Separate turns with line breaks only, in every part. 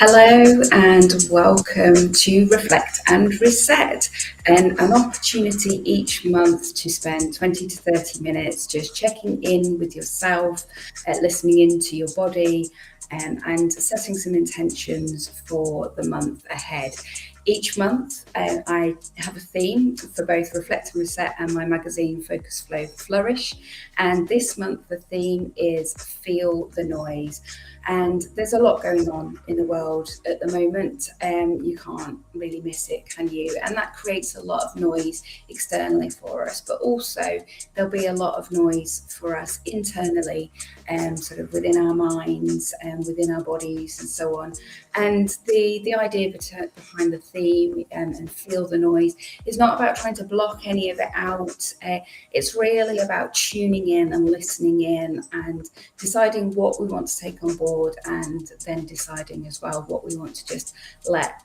Hello and welcome to Reflect and Reset, and an opportunity each month to spend 20 to 30 minutes just checking in with yourself, listening into your body, and setting some intentions for the month ahead. Each month, I have a theme for both Reflect and Reset and my magazine Focus, Flow, Flourish. And this month, the theme is Feel the Noise. And there's a lot going on in the world at the moment. You can't really miss it, can you? And that creates a lot of noise externally for us, but also there'll be a lot of noise for us internally, sort of within our minds and within our bodies and so on. And the idea behind the theme and feel the noise is not about trying to block any of it out. It's really about tuning in and listening in and deciding what we want to take on board, and then deciding as well what we want to just let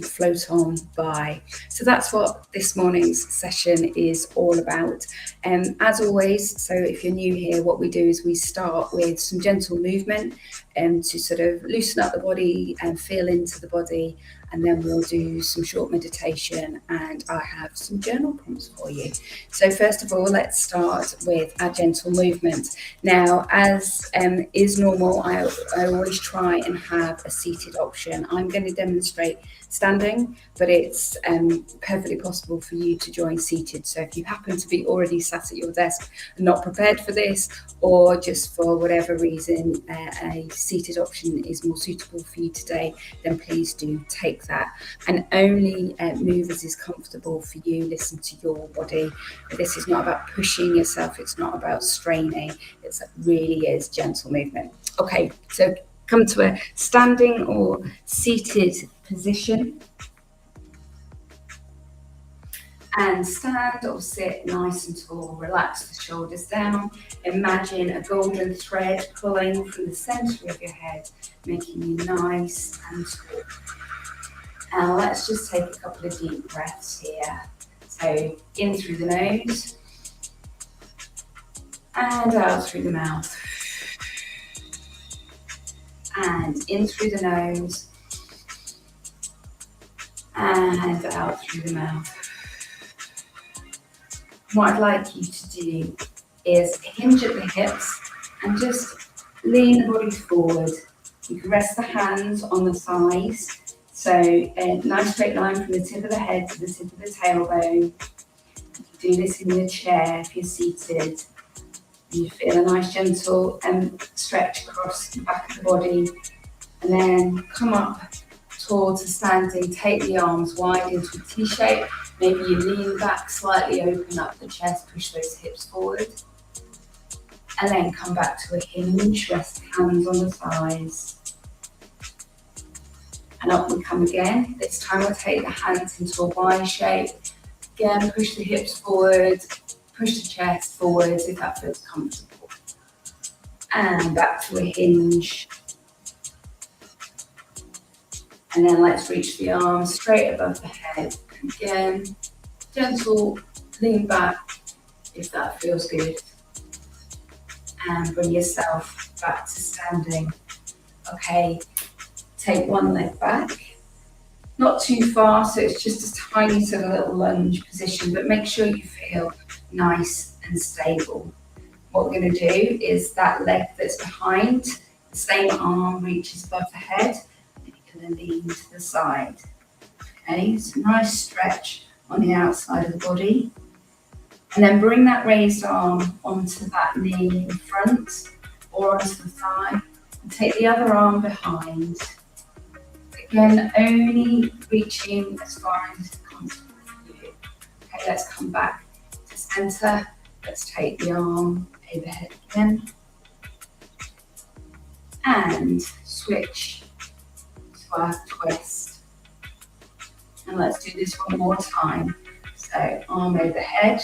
float on by. So that's what this morning's session is all about. As always, so if you're new here, what we do is we start with some gentle movement to sort of loosen up the body and feel into the body, and then we'll do some short meditation, and I have some journal prompts for you. So first of all, let's start with our gentle movement. Now, as is normal, I always try and have a seated option. I'm going to demonstrate standing, but it's perfectly possible for you to join seated. So if you happen to be already sat at your desk and not prepared for this, or just for whatever reason a seated option is more suitable for you today, then please do take that, and only move as is comfortable for you. Listen to your body. This is not about pushing yourself, it's not about straining, it really is gentle movement. Okay, so come to a standing or seated position, and stand or sit nice and tall. Relax the shoulders down. Imagine a golden thread pulling from the center of your head, making you nice and tall. And let's just take a couple of deep breaths here. So in through the nose and out through the mouth. And in through the nose and out through the mouth. What I'd like you to do is hinge at the hips and just lean the body forward. You can rest the hands on the thighs. So a nice straight line from the tip of the head to the tip of the tailbone. You can do this in your chair if you're seated. You feel a nice gentle stretch across the back of the body, and then come up towards a standing. Take the arms wide into a T shape. Maybe you lean back slightly, open up the chest, push those hips forward, and then come back to a hinge. Rest the hands on the thighs, and up we come again. This time we'll take the hands into a Y shape. Again, push the hips forward. Push the chest forwards if that feels comfortable. And back to a hinge. And then let's reach the arms straight above the head. Again, gentle lean back if that feels good. And bring yourself back to standing. Okay, take one leg back. Not too far, so it's just a tiny sort of little lunge position, but make sure you feel nice and stable. What we're going to do is that leg that's behind, the same arm reaches above the head, and you can then lean to the side. Okay, so nice stretch on the outside of the body. And then bring that raised arm onto that knee in front or onto the thigh, and take the other arm behind. Again, only reaching as far as it's comfortable for you. Okay, let's come back to center. Let's take the arm overhead again. And switch to our twist. And let's do this one more time. So arm overhead.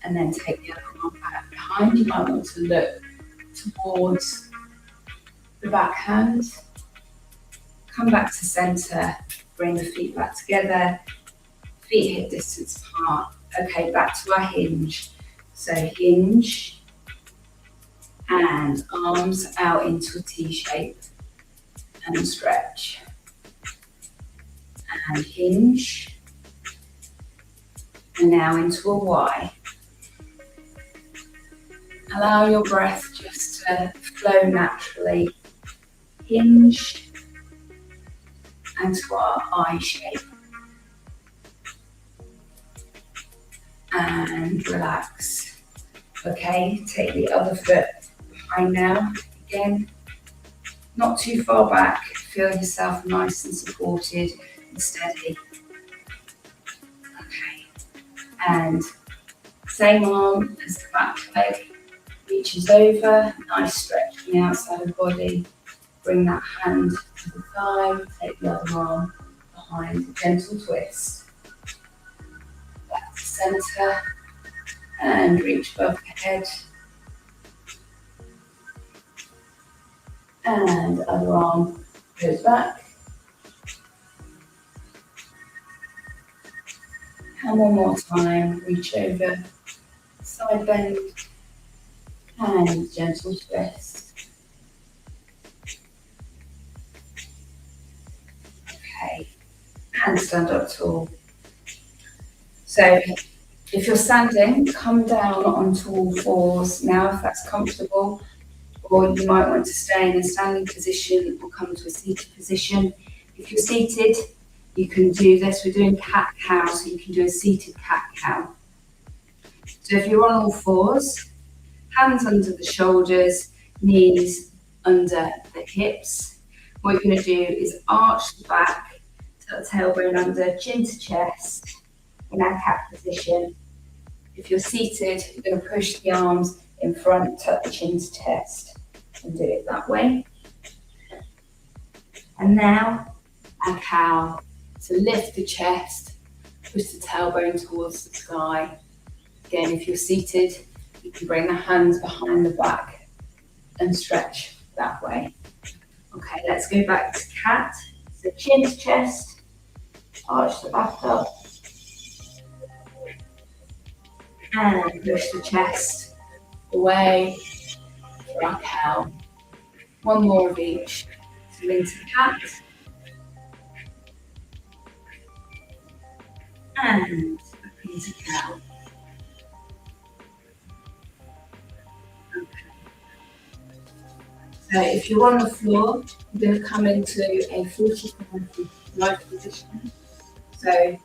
And then take the other arm back behind. You might want to look towards the back hand. Come back to center, bring the feet back together, feet hip distance apart. Okay, back to our hinge. So hinge and arms out into a T shape. and stretch and hinge. And now into a Y. Allow your breath just to flow naturally. Hinge and to our I shape. And relax. Okay, take the other foot behind now. Again, not too far back. Feel yourself nice and supported and steady. Okay, and same arm as the back leg. Reaches over, nice stretch from the outside of the body. Bring that hand to the thigh, take the other arm behind, a gentle twist. Back to centre, and reach above the head. And other arm goes back. And one more time, reach over, side bend, and gentle twist. Okay, and stand up tall. So if you're standing, come down onto all fours now if that's comfortable, or you might want to stay in a standing position or come to a seated position. If you're seated, you can do this. We're doing cat-cow, so you can do a seated cat-cow. So if you're on all fours, hands under the shoulders, knees under the hips. What you're going to do is arch the back, tuck the tailbone under, chin to chest in our cat position. If you're seated, you're going to push the arms in front, tuck the chin to chest, and do it that way. And now, our cow. So lift the chest, push the tailbone towards the sky. Again, if you're seated, you can bring the hands behind the back and stretch that way. Okay, let's go back to cat. So chin to chest, arch the back up, and push the chest away for our cow. One more of each. So into cat. And back into cow. Okay. So if you're on the floor, you're going to come into a 45 position. So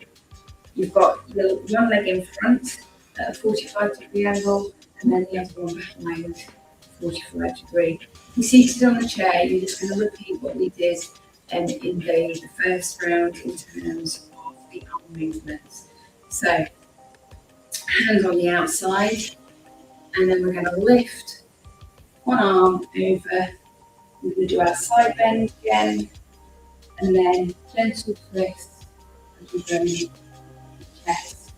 you've got your one leg in front at a 45-degree angle, and then the other one behind 45-degree. If you're seated on the chair, you're just going to repeat what we did in the first round in terms of the arm movements. So hands on the outside, and then we're going to lift one arm over. We're going to do our side bend again, and then gentle twist as we bring the chest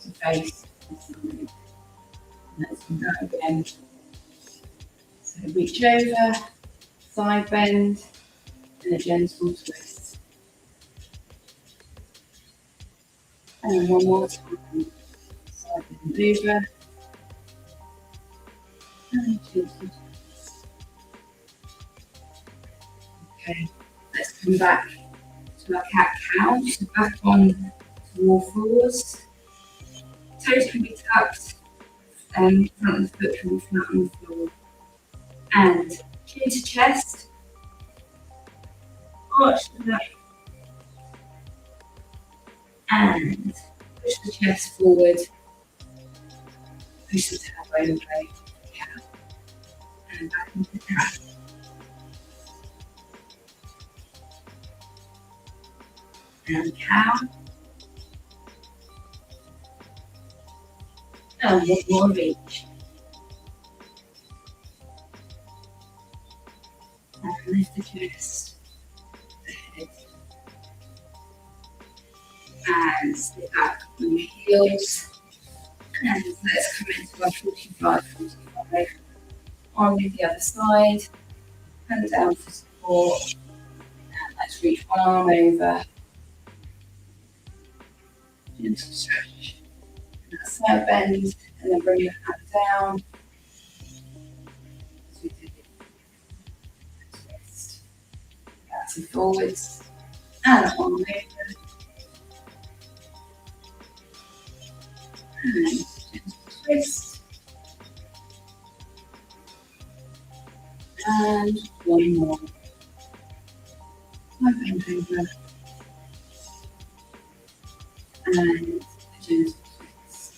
to face the side. Let's do that again. So reach over, side bend, and a gentle twist. And one more time. Side bend over, and a gentle twist. Okay, let's come back to our cat-cow. So back on to all fours. Toes can be tucked, front of the foot can be flat on the floor. And chin to chest, arch the back, and push the chest forward, push the tailbone away, cow, and back into cat. And cow, and one more of each. And lift the chest, the head, and sit back on your heels. And let's come into our 45. Arm with the other side, hand down for support. And let's reach one arm over. Gentle stretch. And that side bend, and then bring your hand down. backwards and forwards, and arm movement, and gentle twist, and one more. I bend over and a gentle twist.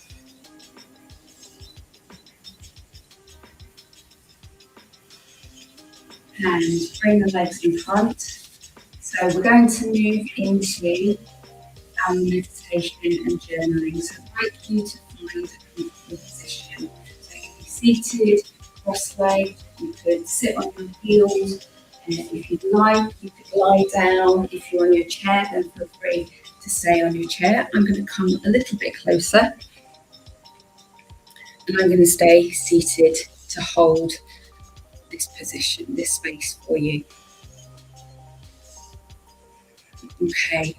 And bring the legs in front. So we're going to move into our meditation and journaling. So I'd like you to find a comfortable position. So you can be seated, cross-legged, you could sit on your heels, and if you'd like, you could lie down. If you're on your chair, then feel free to stay on your chair. I'm going to come a little bit closer, and I'm going to stay seated to hold this position, this space for you. Okay.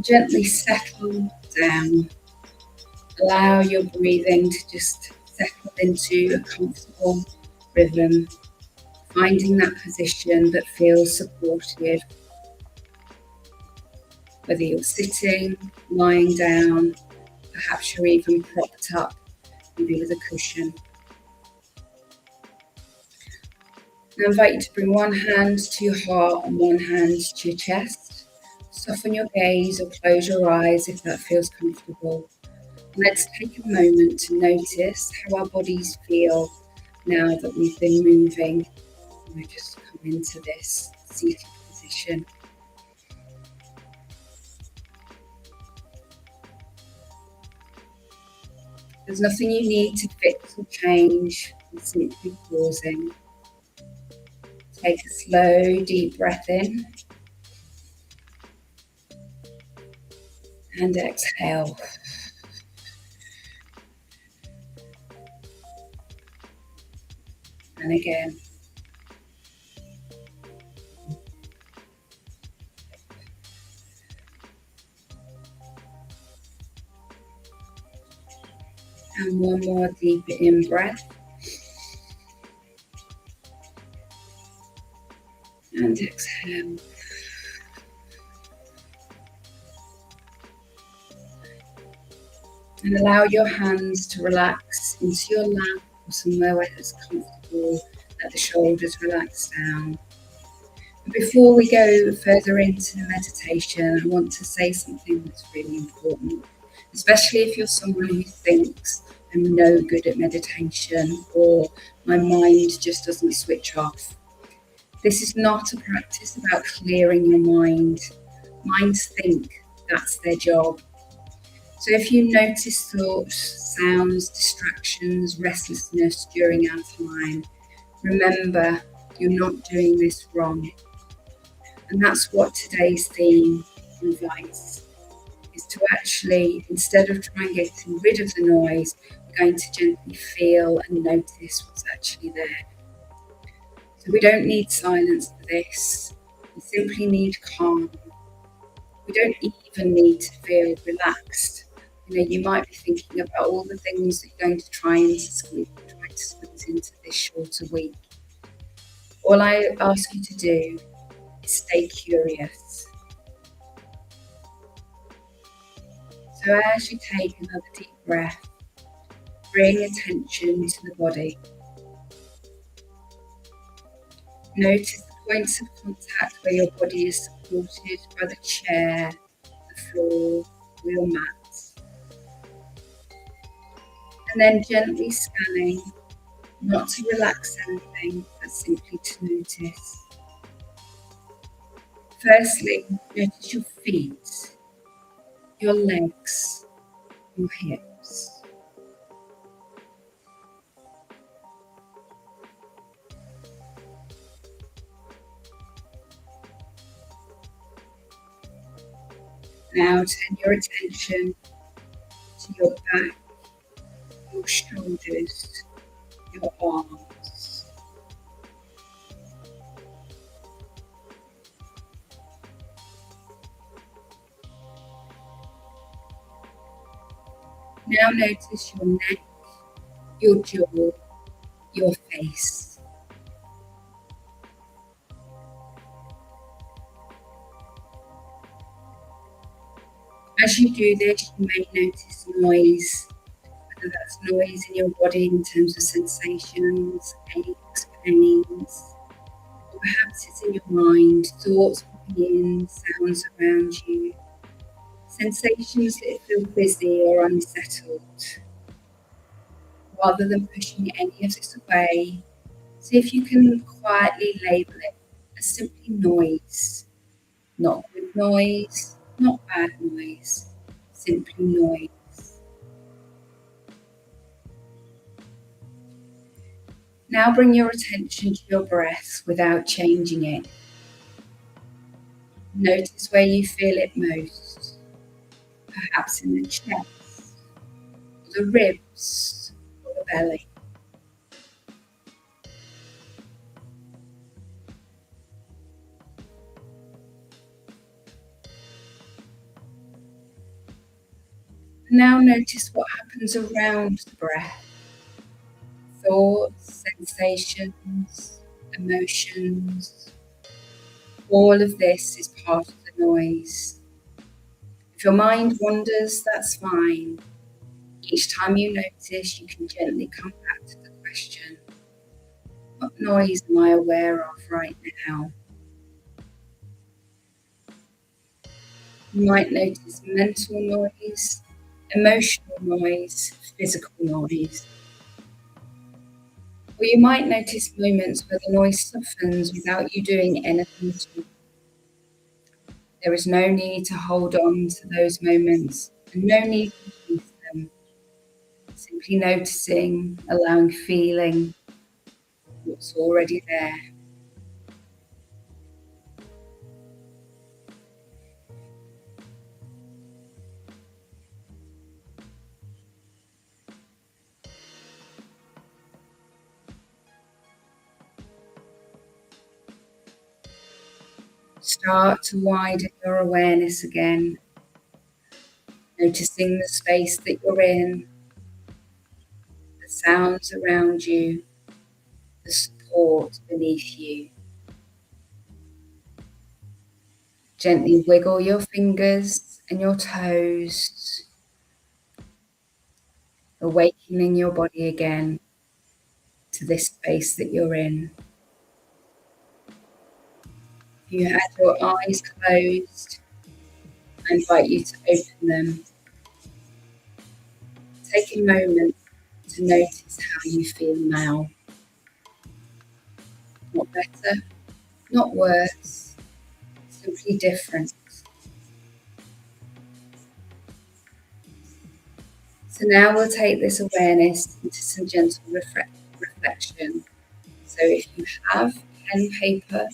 Gently settle down. Allow your breathing to just settle into a comfortable rhythm, finding that position that feels supportive, whether you're sitting, lying down, perhaps you're even propped up, maybe with a cushion. I invite you to bring one hand to your heart and one hand to your chest. Soften your gaze or close your eyes if that feels comfortable. Let's take a moment to notice how our bodies feel now that we've been moving. We just come into this seated position. There's nothing you need to fix or change. You're simply pausing. Take a slow, deep breath in and exhale. And again. And one more deep in breath. And exhale. And allow your hands to relax into your lap or somewhere where it's comfortable. Let the shoulders relax down. And before we go further into the meditation, I want to say something that's really important, especially if you're someone who thinks I'm no good at meditation or my mind just doesn't switch off. This is not a practice about clearing your mind. Minds think, that's their job. So if you notice thoughts, sounds, distractions, restlessness during our time, remember you're not doing this wrong. And that's what today's theme invites, is to actually, instead of trying getting rid of the noise, we're going to gently feel and notice what's actually there. So we don't need silence for this. We simply need calm. We don't even need to feel relaxed. You might be thinking about all the things that you're going to try to squeeze into this shorter week. All I ask you to do is stay curious. So as you take another deep breath, bring attention to the body. Notice the points of contact where your body is supported by the chair, the floor, or your mat. And then gently scanning, not to relax anything, but simply to notice. Firstly, notice your feet, your legs, your hips. Now turn your attention to your back, your shoulders, your arms. Now notice your neck, your jaw, your face. As you do this, you may notice noise, whether that's noise in your body in terms of sensations, aches, pains, or perhaps it's in your mind, thoughts popping in, sounds around you, sensations that feel busy or unsettled. Rather than pushing any of this away, see if you can quietly label it as simply noise. Not good noise, not bad noise, simply noise. Now bring your attention to your breath without changing it. Notice where you feel it most, perhaps in the chest, or the ribs, or the belly. Now notice what happens around the breath. Thoughts, sensations, emotions. All of this is part of the noise. If your mind wanders, that's fine. Each time you notice, you can gently come back to the question, what noise am I aware of right now? You might notice mental noise, emotional noise, physical noise. Or you might notice moments where the noise softens without you doing anything at all. There is no need to hold on to those moments and no need to chase them. Simply noticing, allowing feeling what's already there. Start to widen your awareness again, noticing the space that you're in, the sounds around you, the support beneath you. Gently wiggle your fingers and your toes, awakening your body again to this space that you're in. If you had your eyes closed, I invite you to open them. Take a moment to notice how you feel now. Not better, not worse, simply different. So now we'll take this awareness into some gentle reflection. So if you have pen, paper,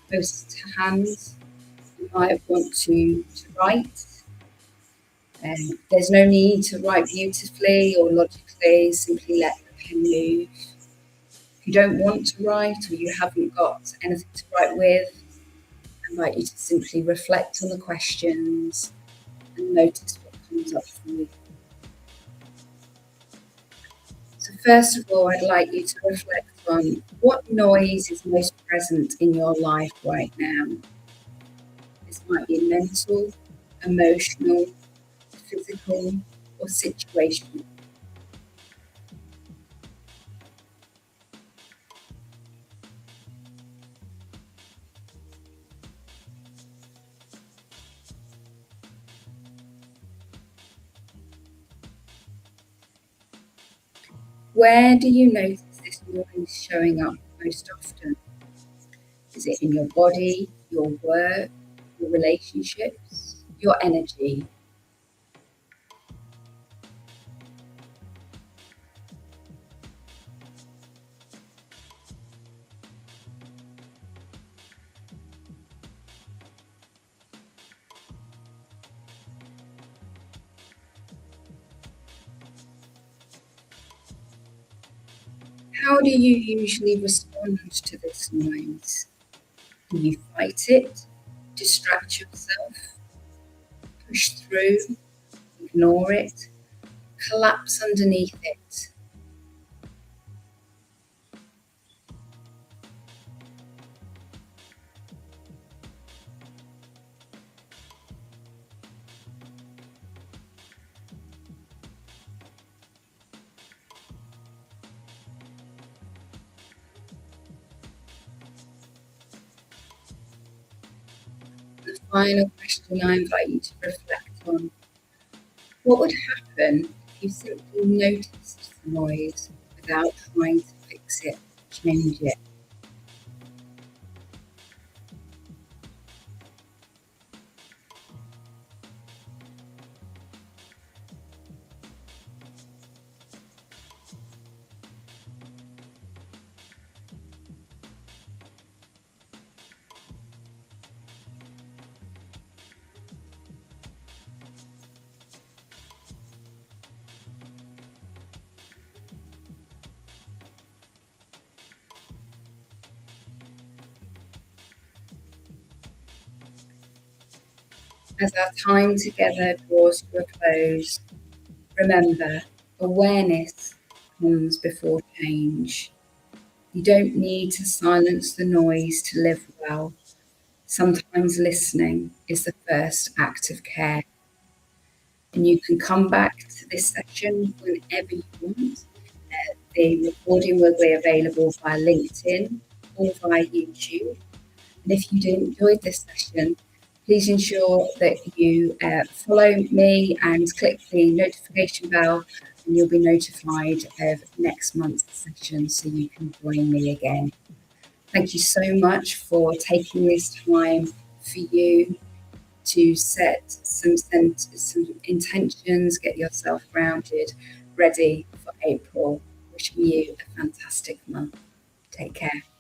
close to hand, you might want to write. There's no need to write beautifully or logically, simply let the pen move. If you don't want to write or you haven't got anything to write with, I invite you to simply reflect on the questions and notice what comes up for you. So first of all, I'd like you to reflect on what noise is most present in your life right now. This might be mental, emotional, physical, or situational. Where do you notice this noise showing up most often? Is it in your body, your work, your relationships, your energy? How do you usually respond to this noise? Do you fight it, distract yourself, push through, ignore it, collapse underneath it? the final question I invite you to reflect on: what would happen if you simply noticed the noise without trying to fix it, change it? As our time together draws to a close, remember, awareness comes before change. You don't need to silence the noise to live well. Sometimes listening is the first act of care. And you can come back to this session whenever you want. The recording will be available via LinkedIn or via YouTube. And if you enjoyed this session, please ensure that you follow me and click the notification bell, and you'll be notified of next month's session so you can join me again. Thank you so much for taking this time for you to set some intentions, get yourself grounded, ready for April. Wishing you a fantastic month. Take care.